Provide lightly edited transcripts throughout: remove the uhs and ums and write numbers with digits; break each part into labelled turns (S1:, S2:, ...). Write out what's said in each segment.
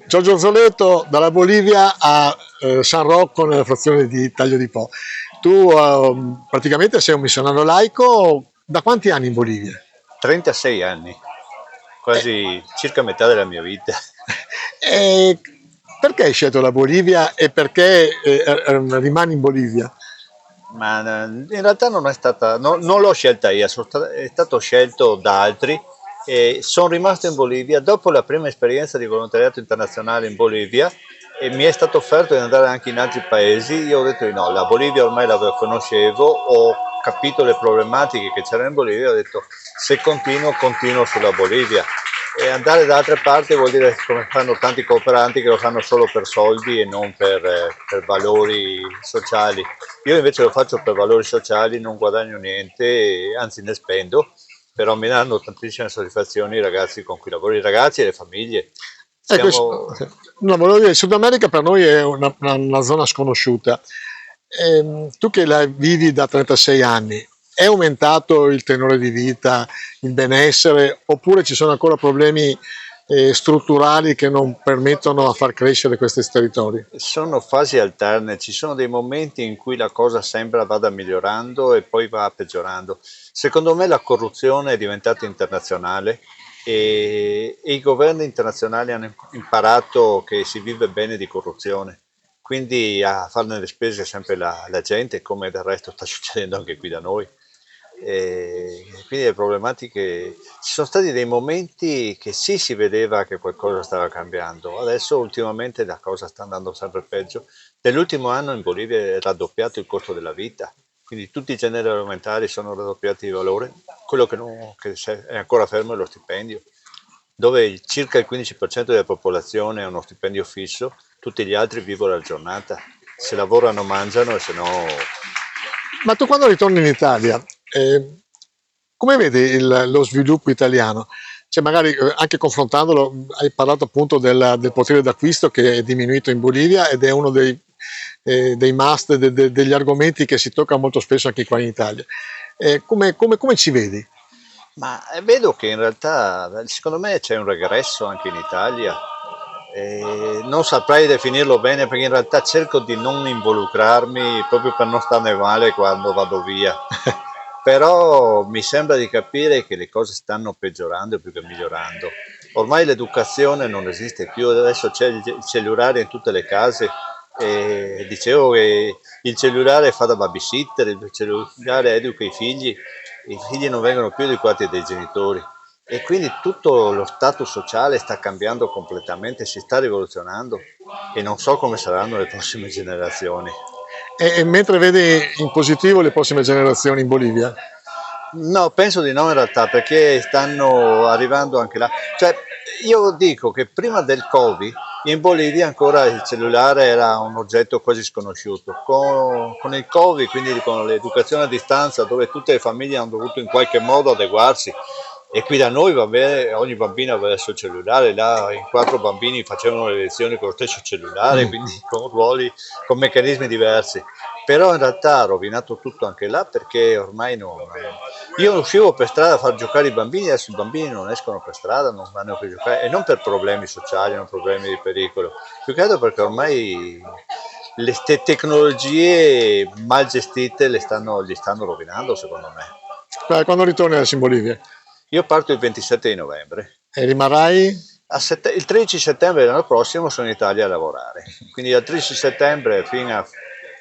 S1: Giorgio Zoletto dalla Bolivia a San Rocco nella frazione di Taglio di Po. Tu praticamente sei un missionario laico da quanti anni in Bolivia?
S2: 36 anni,
S1: Eh,
S2: quasi circa metà della mia vita.
S1: e perché hai scelto la Bolivia e perché rimani in Bolivia?
S2: Ma in realtà non è stata, non l'ho scelta io, è stato scelto da altri e sono rimasto in Bolivia dopo la prima esperienza di volontariato internazionale in Bolivia e mi è stato offerto di andare anche in altri paesi. Io ho detto di no, la Bolivia ormai la conoscevo, ho capito le problematiche che c'erano in Bolivia, ho detto se continuo, continuo sulla Bolivia. E andare da altre parti vuol dire, come fanno tanti cooperanti, che lo fanno solo per soldi e non per valori sociali. Io invece lo faccio per valori sociali, non guadagno niente, anzi ne spendo, però mi danno tantissime soddisfazioni i ragazzi con cui lavoro, i ragazzi e le famiglie.
S1: Ecco,
S2: Siamo,
S1: no, volevo dire, il Sud America per noi è una zona sconosciuta. Tu che la vivi da 36 anni, è aumentato il tenore di vita, il benessere, oppure ci sono ancora problemi strutturali che non permettono a far crescere questi territori?
S2: Sono fasi alterne, ci sono dei momenti in cui la cosa sembra vada migliorando e poi va peggiorando. Secondo me la corruzione è diventata internazionale e i governi internazionali hanno imparato che si vive bene di corruzione, quindi a farne le spese è sempre la gente, come del resto sta succedendo anche qui da noi. E quindi le problematiche, ci sono stati dei momenti che sì si vedeva che qualcosa stava cambiando, adesso ultimamente la cosa sta andando sempre peggio. Nell'ultimo anno in Bolivia è raddoppiato il costo della vita, quindi tutti i generi alimentari sono raddoppiati di valore, quello che è ancora fermo è lo stipendio, dove circa il 15% della popolazione ha uno stipendio fisso, tutti gli altri vivono la giornata, se lavorano mangiano e se no.
S1: Ma tu quando ritorni in Italia, come vedi lo sviluppo italiano? Cioè magari anche confrontandolo, hai parlato appunto del potere d'acquisto che è diminuito in Bolivia ed è uno dei must, degli argomenti che si tocca molto spesso anche qua in Italia. Come ci vedi?
S2: Ma vedo che in realtà, secondo me, c'è un regresso anche in Italia. Non saprei definirlo bene perché in realtà cerco di non involucrarmi proprio per non starne male quando vado via. Però mi sembra di capire che le cose stanno peggiorando più che migliorando. Ormai l'educazione non esiste più, adesso c'è il cellulare in tutte le case e dicevo che il cellulare fa da babysitter, il cellulare educa i figli non vengono più educati dai genitori e quindi tutto lo status sociale sta cambiando completamente, si sta rivoluzionando e non so come saranno le prossime generazioni.
S1: E mentre vedi in positivo le prossime generazioni in Bolivia?
S2: No, penso di no in realtà, perché stanno arrivando anche là. Cioè, io dico che prima del Covid in Bolivia ancora il cellulare era un oggetto quasi sconosciuto. Con il Covid, quindi con l'educazione a distanza, dove tutte le famiglie hanno dovuto in qualche modo adeguarsi, e qui da noi va bene, ogni bambino aveva il suo cellulare, là in 4 bambini facevano le lezioni con lo stesso cellulare,
S1: Mm.
S2: quindi con ruoli, con meccanismi diversi. Però in realtà ha rovinato tutto anche là perché ormai non. Io uscivo per strada a far giocare i bambini, adesso i bambini non escono per strada, non vanno più a giocare, e non per problemi sociali, non problemi di pericolo, più che altro perché ormai le tecnologie mal gestite li stanno rovinando secondo me.
S1: Quando ritorni adesso in Bolivia?
S2: Io parto il 27 di novembre.
S1: E rimarrai?
S2: Il 13 settembre dell'anno prossimo sono in Italia a lavorare, quindi dal 13 settembre fino a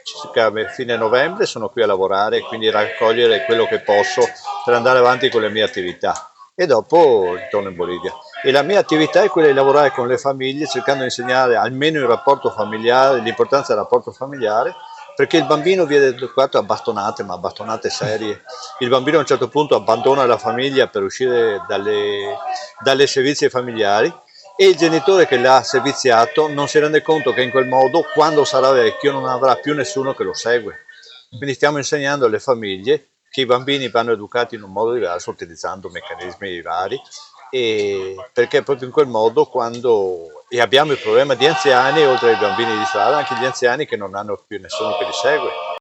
S2: circa fine novembre sono qui a lavorare, quindi raccogliere quello che posso per andare avanti con le mie attività e dopo ritorno in Bolivia. E la mia attività è quella di lavorare con le famiglie, cercando di insegnare almeno il rapporto familiare, l'importanza del rapporto familiare, perché il bambino viene educato a bastonate, ma a bastonate serie. Il bambino a un certo punto abbandona la famiglia per uscire dalle servizi familiari e il genitore che l'ha serviziato non si rende conto che in quel modo, quando sarà vecchio, non avrà più nessuno che lo segue. Quindi stiamo insegnando alle famiglie che i bambini vanno educati in un modo diverso, utilizzando meccanismi vari, e perché proprio in quel modo e abbiamo il problema di anziani, oltre ai bambini di strada, anche gli anziani che non hanno più nessuno che li segue.